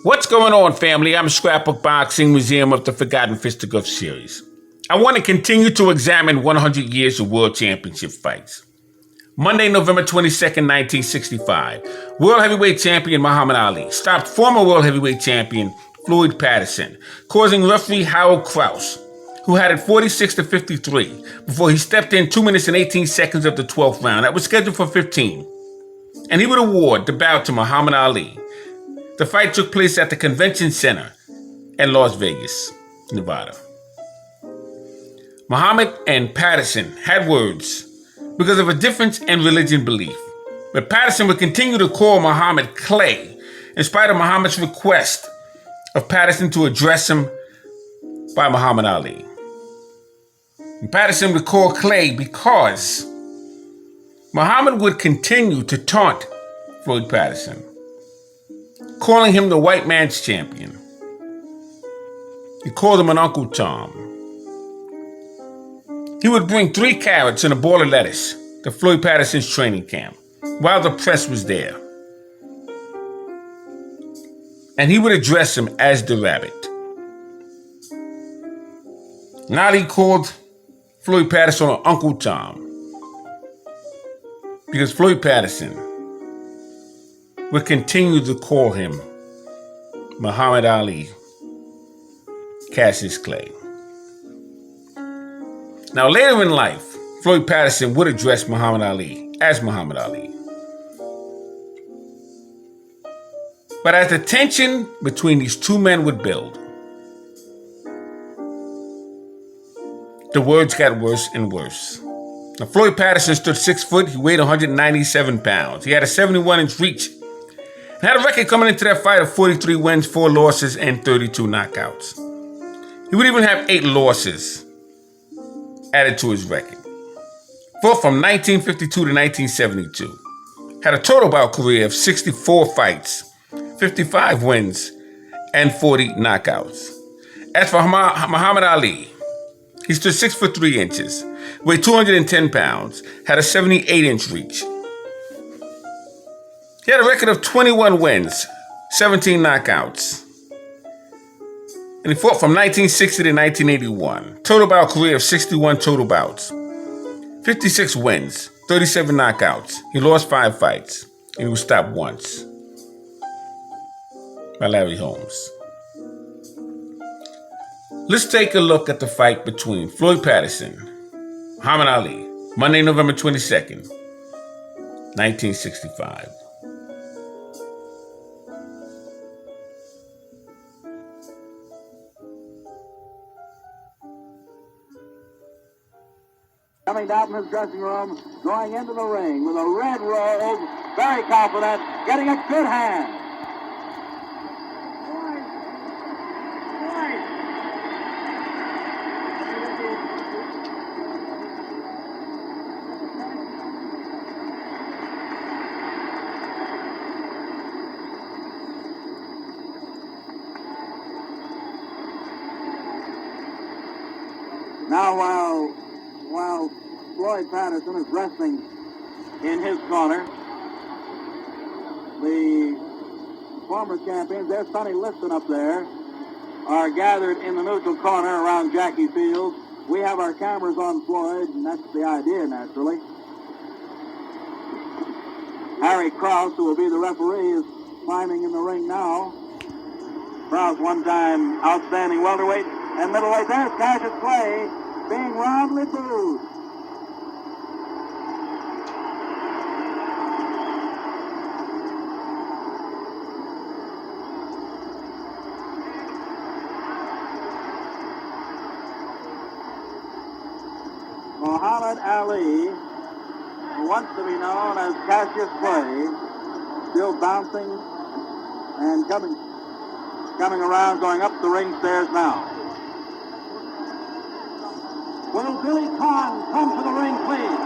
What's going on, family? I'm Scrapbook Boxing Museum of the Forgotten Fisticuffs series. I want to continue to examine 100 years of World Championship fights. Monday, November 22nd, 1965, World Heavyweight Champion Muhammad Ali stopped former World Heavyweight Champion Floyd Patterson, causing referee Harold Krause, who had it 46-53, before he stepped in 2 minutes and 18 seconds of the 12th round that was scheduled for 15. And he would award the bout to Muhammad Ali. The fight took place at the Convention Center in Las Vegas, Nevada. Muhammad and Patterson had words because of a difference in religion belief. But Patterson would continue to call Muhammad Clay, in spite of Muhammad's request of Patterson to address him by Muhammad Ali. And Patterson would call Clay because Muhammad would continue to taunt Floyd Patterson, calling him the white man's champion. He called him an Uncle Tom. He would bring 3 carrots and a ball of lettuce to Floyd Patterson's training camp while the press was there. And he would address him as the rabbit. Now he called Floyd Patterson Uncle Tom because Floyd Patterson would continue to call him Muhammad Ali, Cassius Clay. Now, later in life, Floyd Patterson would address Muhammad Ali as Muhammad Ali. But as the tension between these two men would build, the words got worse and worse. Now, Floyd Patterson stood 6 foot. He weighed 197 pounds. He had a 71-inch reach and had a record coming into that fight of 43 wins, 4 losses, and 32 knockouts. He would even have 8 losses added to his record. Fought from 1952 to 1972. Had a total bout career of 64 fights, 55 wins, and 40 knockouts. As for Muhammad Ali, he stood 6 foot 3 inches, weighed 210 pounds, had a 78-inch reach. He had a record of 21 wins, 17 knockouts. And he fought from 1960 to 1981. Total bout career of 61 total bouts, 56 wins, 37 knockouts. He lost 5 fights, and he was stopped once by Larry Holmes. Let's take a look at the fight between Floyd Patterson and Muhammad Ali, Monday, November 22nd, 1965. Coming down from his dressing room, going into the ring with a red robe, very confident, getting a good hand. Now, while Floyd Patterson is resting in his corner, the former champions, there's Sonny Liston up there, are gathered in the neutral corner around Jackie Fields. We have our cameras on Floyd, and that's the idea, naturally. Harry Krause, who will be the referee, is climbing in the ring now. Krause, one-time outstanding welterweight and middleweight. There's Cassius Clay being roundly booed. Muhammad Ali, who wants to be known as Cassius Clay, still bouncing and coming around, going up the ring stairs now. Will Billy Kahn come to the ring, please?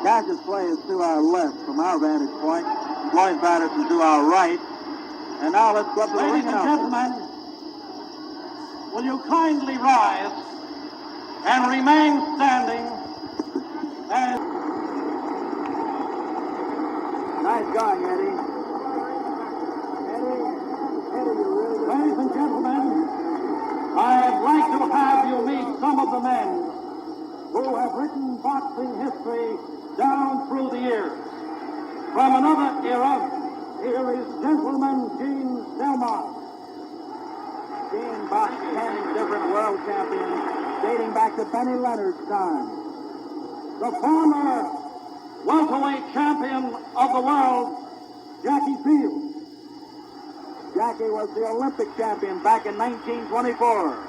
Cassius Clay is to our left from our vantage point. Floyd Patterson to our right. And now let's go up to the ring. Ladies and gentlemen, will you kindly rise and remain standing as... Nice going, Eddie. Ladies and gentlemen, I'd like to have you meet some of the men who have written boxing history down through the years. From another era, here is Gentleman Gene Delmont. Gene boxed 10 different world champions dating back to Benny Leonard's time. The former welterweight champion of the world, Jackie Fields. Jackie was the Olympic champion back in 1924.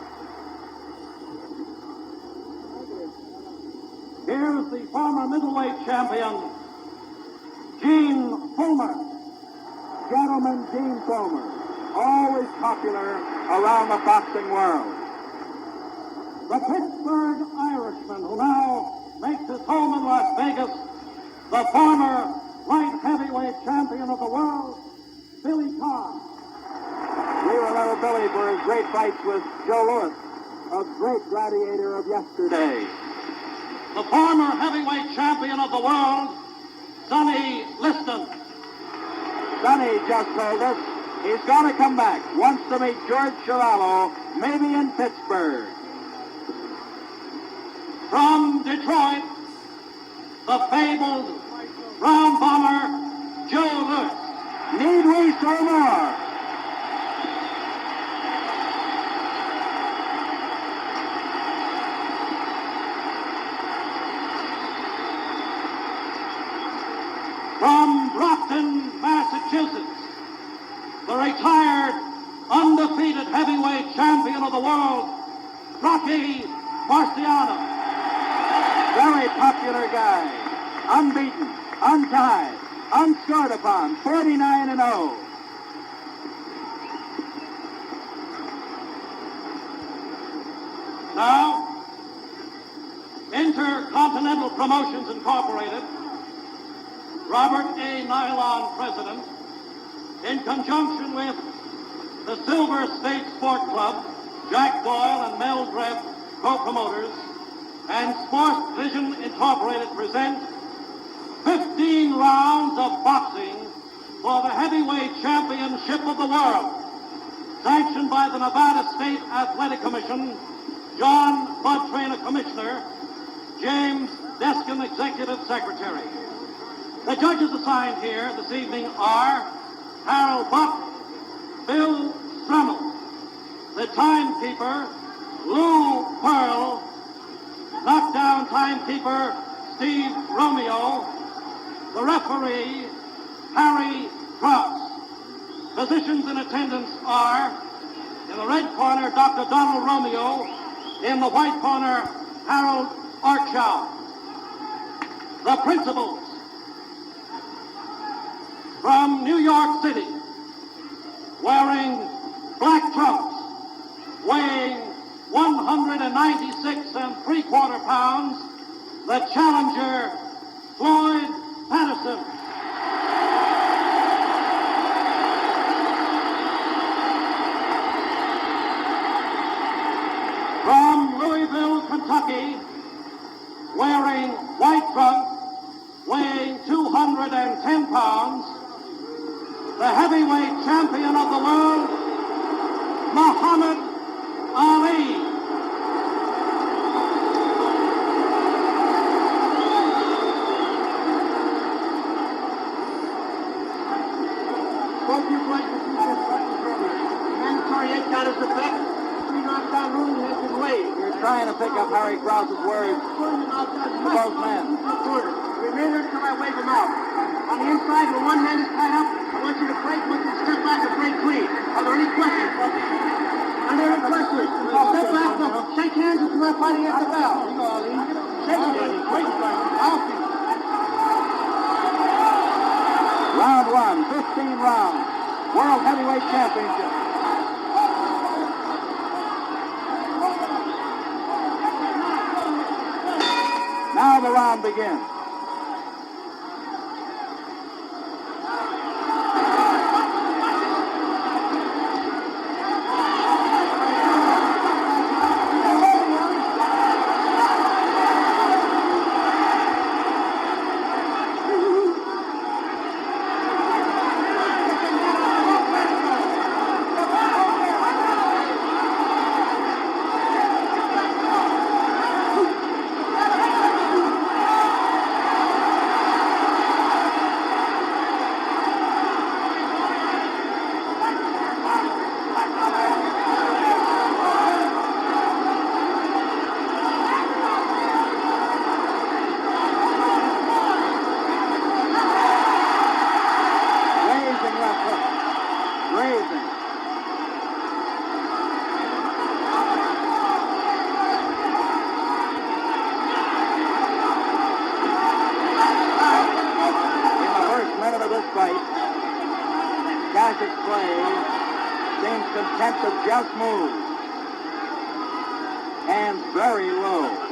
Here's the former middleweight champion, Gene Fullmer. Gentleman Gene Fullmer, always popular around the boxing world. The Pittsburgh Irishman, who now makes his home in Las Vegas, the former light heavyweight champion of the world, Billy Conn. We remember Billy for his great fights with Joe Louis, a great gladiator of yesterday. The former heavyweight champion of the world, Sonny Liston. Sonny just told us he's going to come back. Wants to meet George Chiarello, maybe in Pittsburgh. From Detroit, the fabled Brown Bomber, Joe Louis. Need we say more? From Brockton, Massachusetts, the retired, undefeated heavyweight champion of the world, Rocky Marciano. Very popular guy. Unbeaten, untied, unscored upon, 49-0. Now, Intercontinental Promotions Incorporated, Robert A. Nylon, president, in conjunction with the Silver State Sport Club, Jack Doyle and Mel Drebb, co-promoters, and Sports Vision Incorporated present 15 rounds of boxing for the heavyweight championship of the world, sanctioned by the Nevada State Athletic Commission, John Bud Traynor, Commissioner, James Deskin, Executive Secretary. The judges assigned here this evening are Harold Buck, Bill Stremmel, the timekeeper, Lou Pearl, knockdown timekeeper, Steve Romeo, the referee, Harry Krause. Physicians in attendance are, in the red corner, Dr. Donald Romeo, in the white corner, Harold Archow. The principals, from New York City, wearing black trunks, weighing 196 3/4 pounds, the challenger, Floyd Patterson. From Louisville, Kentucky, wearing white trunks, weighing 210 pounds, the heavyweight champion of the world, Muhammad Ali. Both you fighters see this fighting program. Mandatory 8 got his effect. 3 knockdown ruling has been waived. You're trying to pick up Harry Krause's words to both men. Remain there until I wave him out. On the inside, when one hand is tied up, I want you to break, once you step back and break clean. Are there any questions? Are there any questions? Step back, shake hands until we're fighting at the bell. Shake hands. Wait, I'll see. Round one, 15 rounds. World Heavyweight Championship. Now the round begins. content to just move. Hands very low.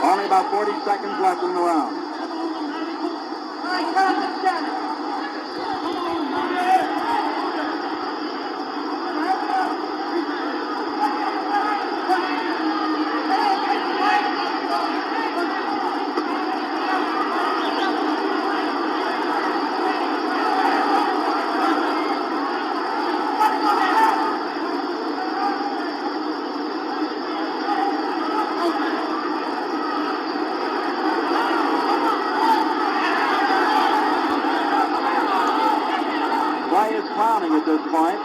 Only about 40 seconds left in the round. Clowning at this point.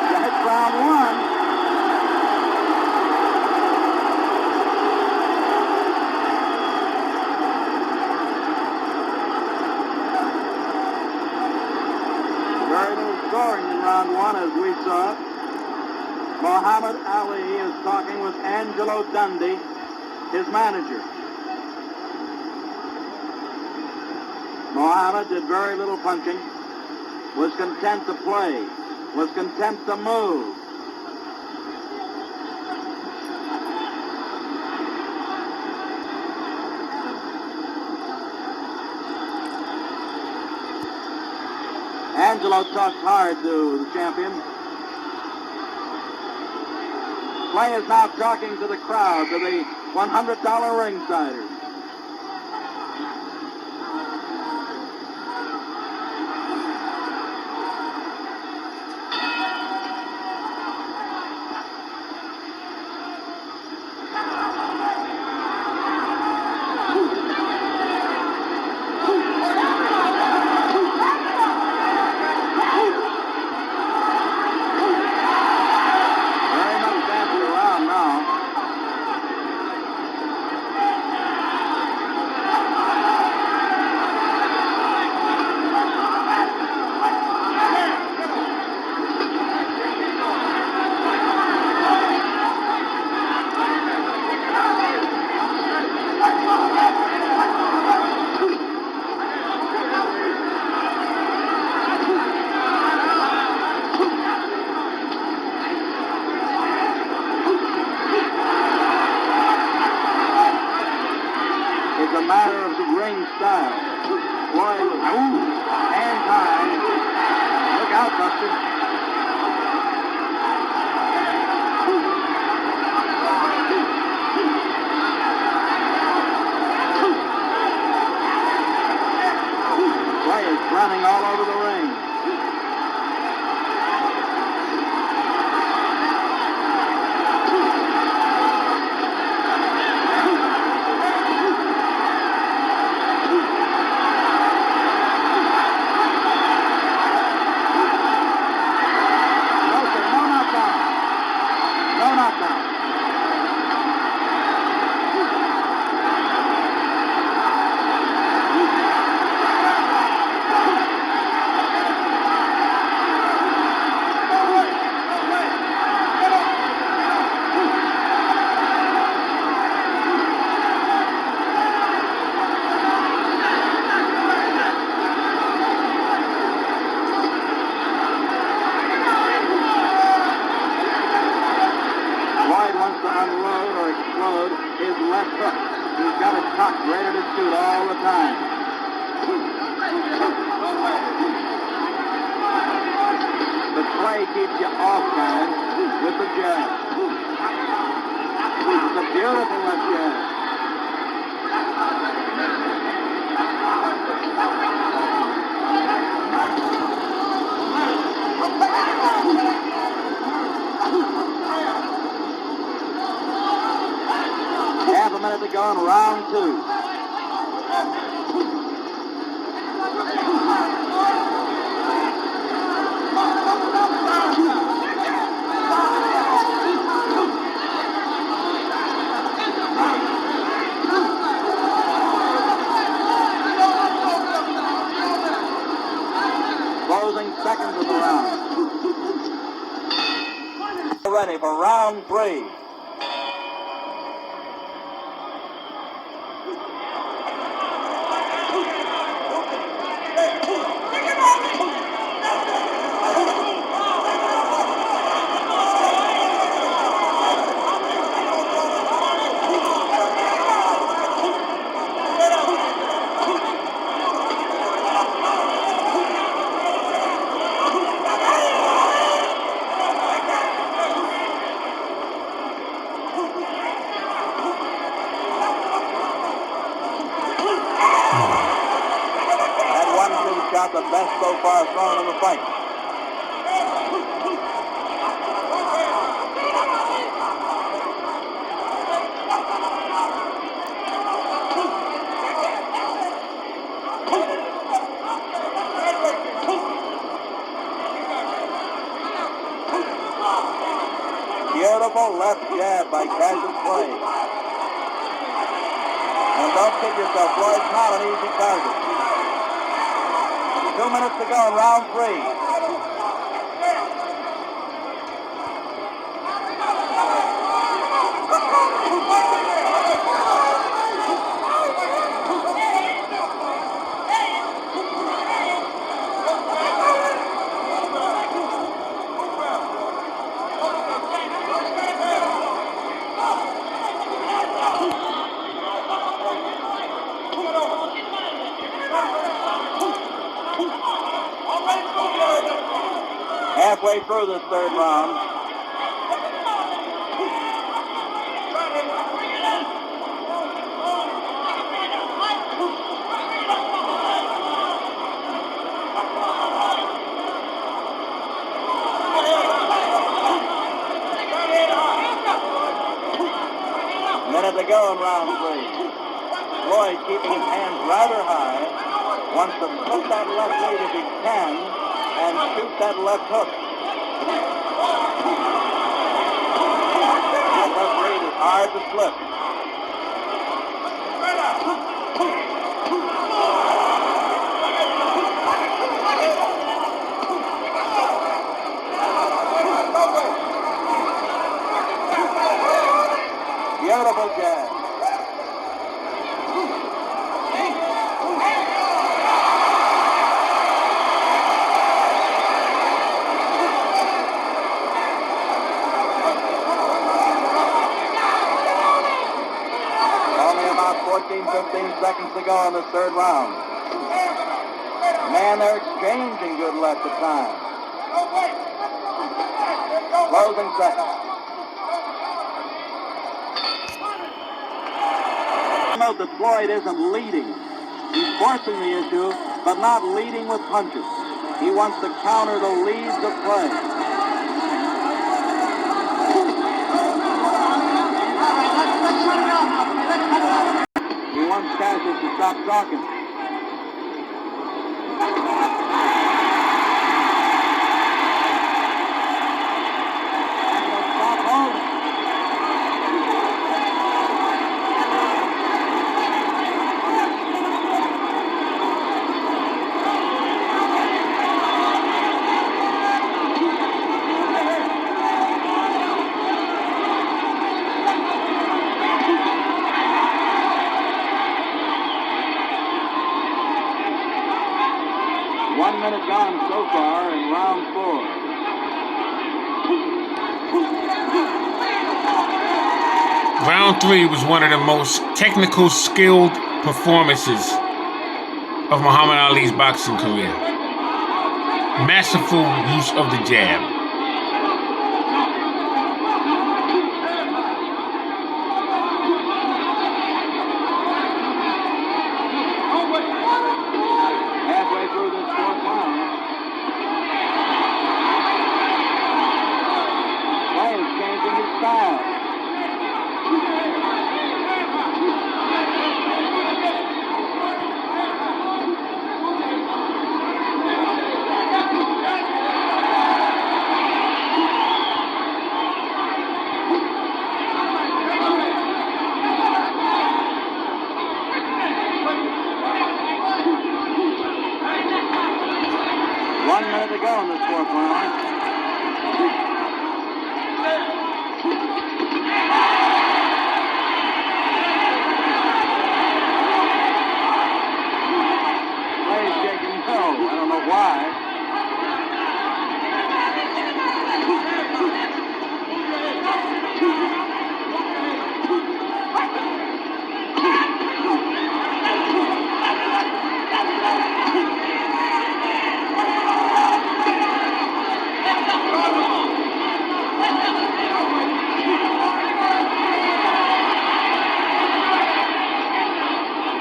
That's round one. Very little scoring in round one as we saw it. Muhammad Ali is talking with Angelo Dundee, his manager. Muhammad did very little punching, was content to play, was content to move. Angelo talked hard to the champion. Clay is now talking to the crowd, to the $100 ringsiders. Floyd was hand high. Look out, Buster. Clay is running all over the ring. His left hook. He's got it cocked, ready to shoot all the time. Clay keeps you off balance with the jab. It's a beautiful left jab. Half a minute to go in round 2. Closing seconds of the round. Ready for round 3. Shot the best so far thrown in the fight. Beautiful left jab by Cassius Clay. And don't kid yourself, Floyd's not an easy target. 2 minutes to go in round 3. Halfway through this third round. Minute to go in round 3. Floyd keeping his hands rather high. Wants to put that left lead if he can and shoot that left hook. That left lead is hard to slip. Beautiful jab. Only about 14, 15 seconds to go in this third round. Man, they're exchanging good left at time. Closing seconds. Note that Floyd isn't leading. He's forcing the issue, but not leading with punches. He wants to counter the leads of play. He wants Cassius to stop talking. Stop holding. 1 minute gone so far in round 4. Round 3 was one of the most technical, skilled performances of Muhammad Ali's boxing career. masterful use of the jab. Halfway through this fourth round. Clay is changing his style. One minute to go in this fourth round. Clay's shaking no. I don't know why.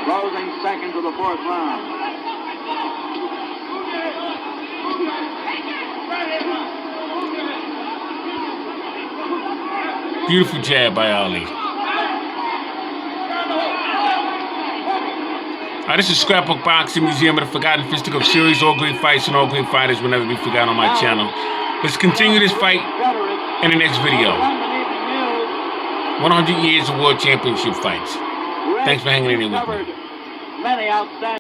Closing seconds of the fourth round. Beautiful jab by Ali. This is Scrapbook Boxing Museum of the Forgotten Fisticuffs series. All great fights and all great fighters will never be forgotten on my channel. Let's continue this fight in the next video. 100 years of world championship fights. Thanks for hanging in there with me. Many outstanding